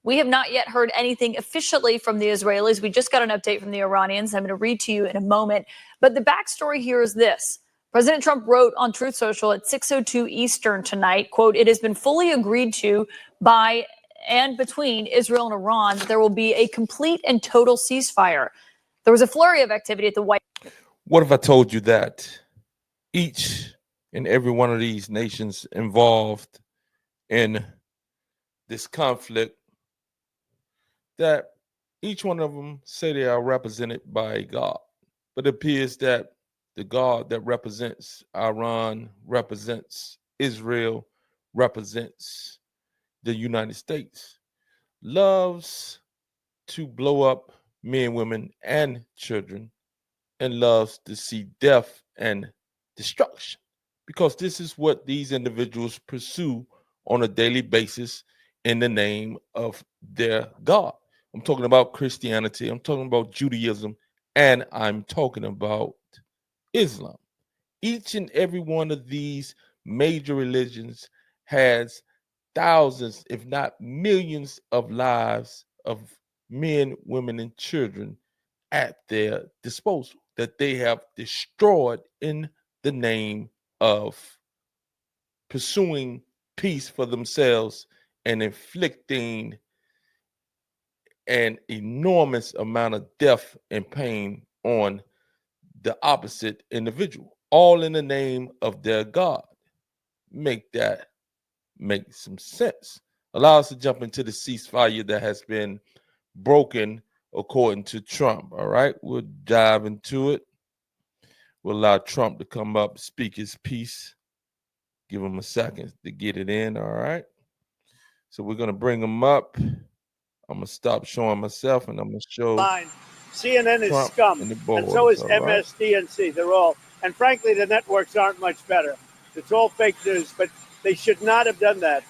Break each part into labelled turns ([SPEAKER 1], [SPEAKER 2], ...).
[SPEAKER 1] We have not yet heard anything officially from the Israelis. We just got an update from the Iranians. I'm going to read to you in a moment. But the backstory here is this. President Trump wrote on Truth Social at 6:02 Eastern tonight, quote, "It has been fully agreed to by and between Israel and Iran that there will be a complete and total ceasefire." There was a flurry of activity at the White House.
[SPEAKER 2] What if I told you that each and every one of these nations involved in this conflict, that each one of them say they are represented by a God, but it appears that the God that represents Iran, represents Israel, represents the United States, loves to blow up men, women, and children, and loves to see death and destruction, because this is what these individuals pursue on a daily basis in the name of their God. I'm talking about Christianity, I'm talking about Judaism, and I'm talking about Islam. Each and every one of these major religions has thousands, if not millions, of lives of men, women, and children at their disposal that they have destroyed in the name of pursuing peace for themselves and inflicting an enormous amount of death and pain on the opposite individual, all in the name of their God. Make some sense. Allow us to jump into the ceasefire that has been broken according to Trump. All right, we'll dive into it. We'll allow Trump to come up, speak his piece. Give him a second to get it in. All right, so we're gonna bring him up. I'm gonna stop showing myself, and I'm gonna show
[SPEAKER 3] CNN is
[SPEAKER 2] Trump
[SPEAKER 3] scum, and so is MSDNC. They're all, and frankly, the networks aren't much better. It's all fake news, but they should not have done that.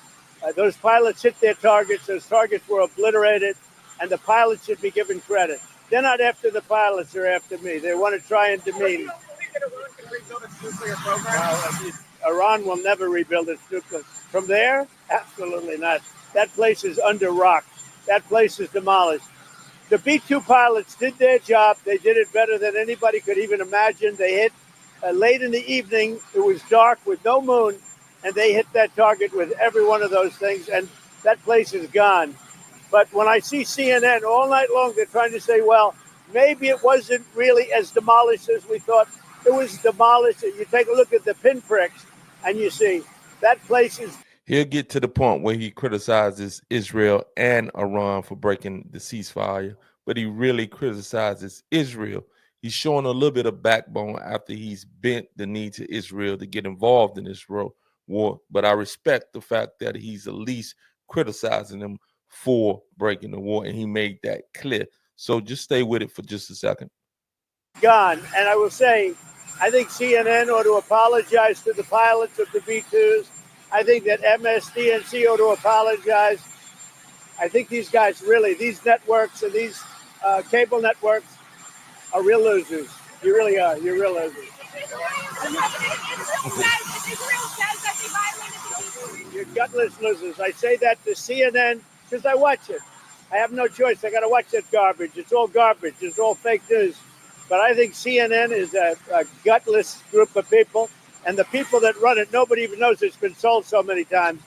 [SPEAKER 3] Those pilots hit their targets. Those targets were obliterated, and the pilots should be given credit. They're not after the pilots; they're after me. They want to try and demean. Iran will never rebuild its nuclear. From there, absolutely not. That place is under rock. That place is demolished. The B-2 pilots did their job. They did it better than anybody could even imagine. They hit late in the evening. It was dark with no moon, and they hit that target with every one of those things, and that place is gone. But when I see CNN all night long, they're trying to say, well, maybe it wasn't really as demolished as we thought. It was demolished. You take a look at the pinpricks, and you see that place is.
[SPEAKER 2] He'll get to the point where he criticizes Israel and Iran for breaking the ceasefire, but he really criticizes Israel. He's showing a little bit of backbone after he's bent the knee to Israel to get involved in this war. But I respect the fact that he's at least criticizing them for breaking the war, and he made that clear. So just stay with it for just a second.
[SPEAKER 3] Gone. And I will say, I think CNN ought to apologize to the pilots of the B-2s. I think that MSDNC ought to apologize. I think these guys really, these networks and these cable networks are real losers. You really are. You're real losers. You're gutless losers. I say that to CNN because I watch it. I have no choice. I got to watch that garbage. It's all garbage. It's all fake news. But I think CNN is a gutless group of people. And the people that run it, nobody even knows it's been sold so many times.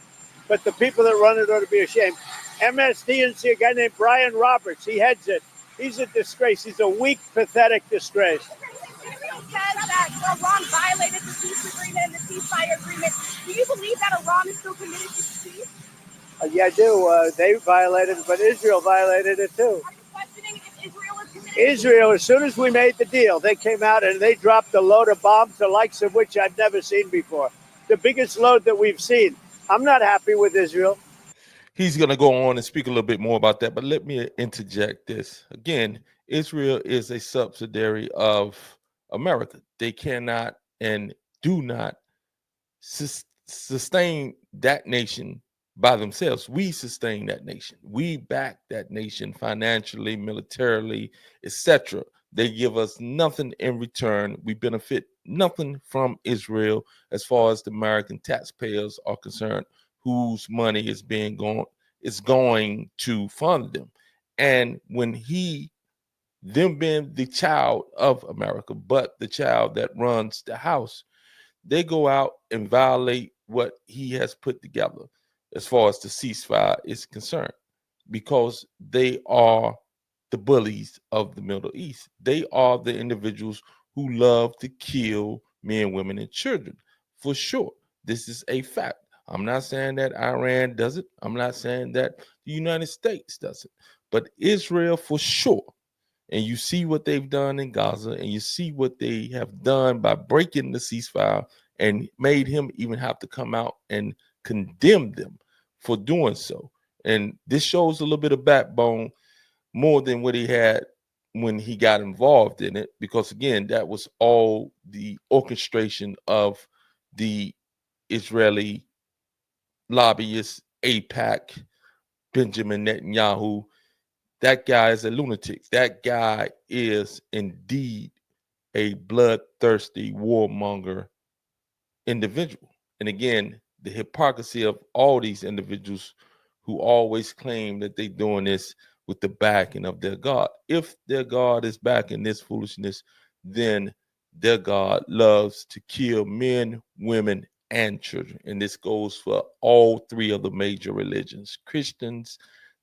[SPEAKER 3] But the people that run it ought to be ashamed. MSDNC, a guy named Brian Roberts, he heads it. He's a disgrace. He's a weak, pathetic disgrace.
[SPEAKER 4] Israel says that Iran violated the peace agreement and the ceasefire agreement. Do you believe that Iran is still committed to peace?
[SPEAKER 3] Yeah, I do. They violated it, but Israel violated it too.
[SPEAKER 4] Are you questioning if Israel is committed?
[SPEAKER 3] Israel, as soon as we made the deal, they came out and they dropped a load of bombs, the likes of which I've never seen before. The biggest load that we've seen. I'm not happy with Israel.
[SPEAKER 2] He's going to go on and speak a little bit more about that, but let me interject this. Again, Israel is a subsidiary of America. They cannot and do not sustain that nation by themselves. We sustain that nation. We back that nation financially, militarily, etc. They give us nothing in return. We benefit nothing from Israel as far as the American taxpayers are concerned, whose money is being is going to fund them. And when them being the child of America, but the child that runs the house, they go out and violate what he has put together as far as the ceasefire is concerned, because they are the bullies of the Middle East. They are the individuals who love to kill men, women, and children, for sure. This is a fact. I'm not saying that Iran does it. I'm not saying that the United States does it. But Israel, for sure. And you see what they've done in Gaza, and you see what they have done by breaking the ceasefire and made him even have to come out and condemn them for doing so. And this shows a little bit of backbone more than what he had when he got involved in it, because again, that was all the orchestration of the Israeli lobbyist AIPAC, Benjamin Netanyahu. That guy is a lunatic. That guy is indeed a bloodthirsty warmonger individual. And again, the hypocrisy of all these individuals who always claim that they're doing this with the backing of their God. If their God is backing this foolishness, then their God loves to kill men, women, and children. And this goes for all three of the major religions: Christians,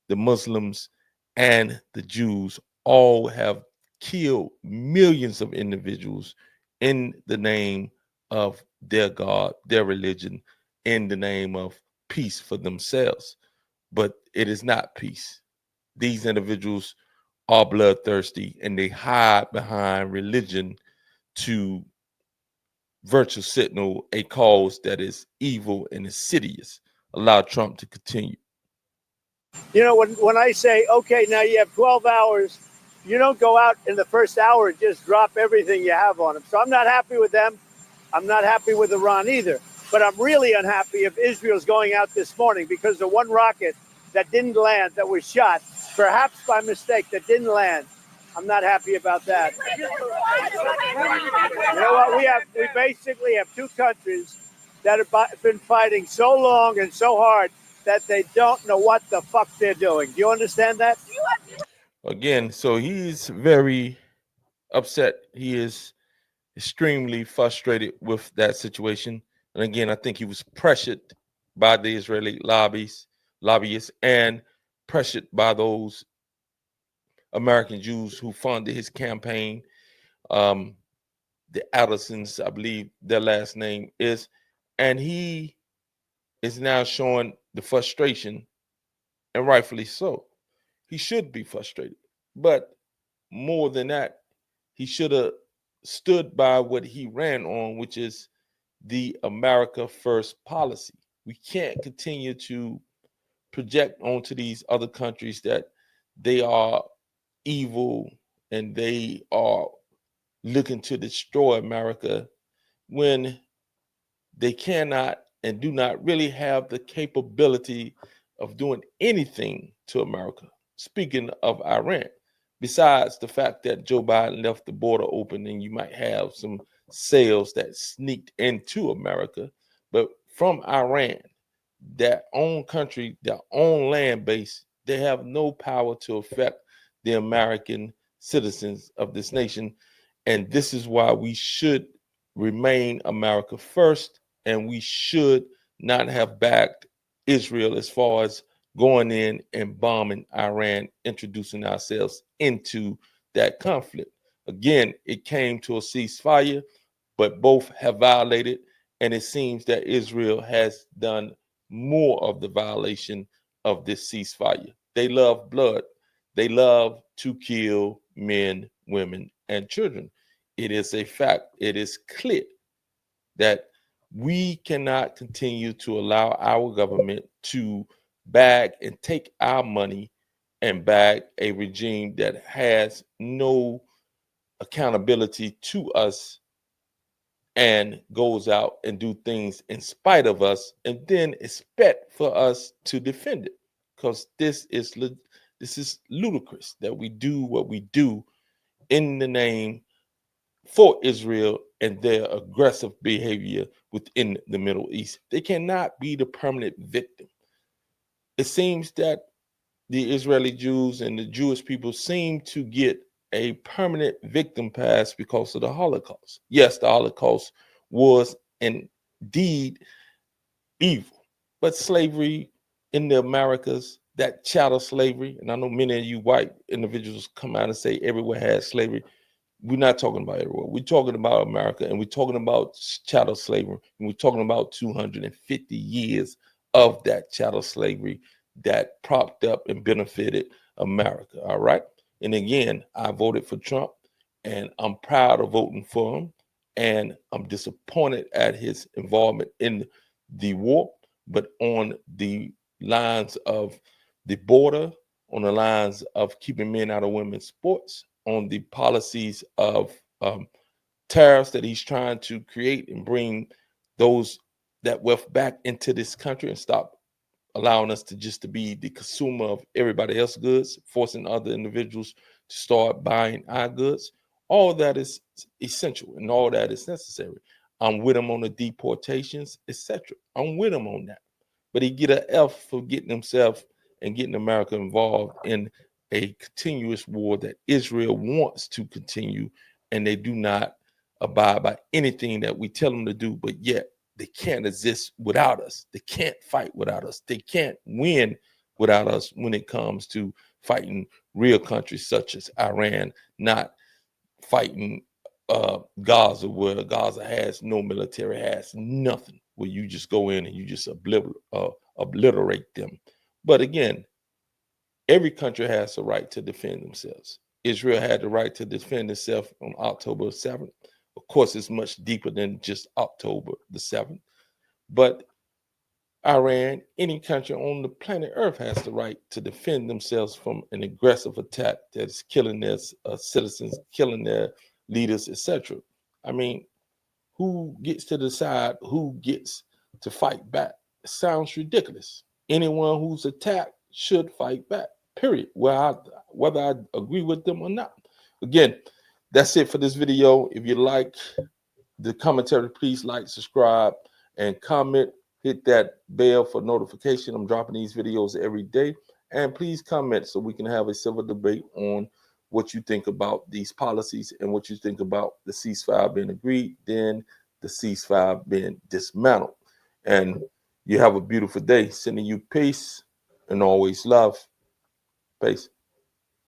[SPEAKER 2] the Muslims, and the Jews. All have killed millions of individuals in the name of their God, their religion, in the name of peace for themselves. But it is not peace. These individuals are bloodthirsty, and they hide behind religion to virtue signal a cause that is evil and insidious. Allow Trump to continue.
[SPEAKER 3] You know, when I say, okay, now you have 12 hours, you don't go out in the first hour and just drop everything you have on them. So I'm not happy with them. I'm not happy with Iran either. But I'm really unhappy if Israel's going out this morning, because the one rocket that didn't land, that was shot, perhaps by mistake, that didn't land. I'm not happy about that. You know what? We basically have two countries that have been fighting so long and so hard that they don't know what the fuck they're doing. Do you understand that?
[SPEAKER 2] Again, so he's very upset. He is extremely frustrated with that situation. And again, I think he was pressured by the Israeli lobbyists, and pressured by those American Jews who funded his campaign. The Addisons, I believe their last name is, and he is now showing the frustration, and rightfully so. He should be frustrated. But more than that, he should have stood by what he ran on, which is the America First policy. We can't continue to project onto these other countries that they are evil and they are looking to destroy America when they cannot and do not really have the capability of doing anything to America. Speaking of Iran, besides the fact that Joe Biden left the border open and you might have some sales that sneaked into America, but from Iran, their own country, their own land base, they have no power to affect the American citizens of this nation. And this is why we should remain America first, and we should not have backed Israel as far as going in and bombing Iran, introducing ourselves into that conflict. Again, it came to a ceasefire, but both have violated, and it seems that Israel has done more of the violation of this ceasefire. They love blood. They love to kill men, women, and children. It is a fact. It is clear that we cannot continue to allow our government to bag and take our money and bag a regime that has no accountability to us and goes out and do things in spite of us, and then expect for us to defend it, because this is ludicrous that we do what we do in the name for Israel and their aggressive behavior within the Middle East. They cannot be the permanent victim. it seems that the Israeli Jews and the Jewish people seem to get a permanent victim pass because of the Holocaust. Yes, the Holocaust was indeed evil, but slavery in the Americas, that chattel slavery, and I know many of you white individuals come out and say everywhere has slavery. We're not talking about everywhere. We're talking about America, and we're talking about chattel slavery, and we're talking about 250 years of that chattel slavery that propped up and benefited America. All right. And again, I voted for Trump, and I'm proud of voting for him, and I'm disappointed at his involvement in the war, but on the lines of the border, on the lines of keeping men out of women's sports, on the policies of tariffs that he's trying to create and bring that wealth back into this country and stop allowing us to be the consumer of everybody else's goods, forcing other individuals to start buying our goods. All that is essential and all that is necessary. I'm with him on the deportations, etc. I'm with him on that. But he get an F for getting himself and getting America involved in a continuous war that Israel wants to continue, and they do not abide by anything that we tell them to do, but yet they can't exist without us. They can't fight without us. They can't win without us when it comes to fighting real countries such as Iran, not fighting Gaza, where Gaza has no military, has nothing, where you just go in and you just obliterate them. But again, every country has the right to defend themselves. Israel had the right to defend itself on October 7th. Of course, it's much deeper than just October the 7th. But Iran, any country on the planet Earth has the right to defend themselves from an aggressive attack that's killing their citizens, killing their leaders, etc. I mean, who gets to decide who gets to fight back? It sounds ridiculous. Anyone who's attacked should fight back, period, whether I agree with them or not. Again, that's it for this video. If you like the commentary, please like, subscribe, and comment. Hit that bell for notification. I'm dropping these videos every day. And please comment so we can have a civil debate on what you think about these policies and what you think about the ceasefire being agreed, then the ceasefire being dismantled. And you have a beautiful day. Sending you peace and always love. Peace.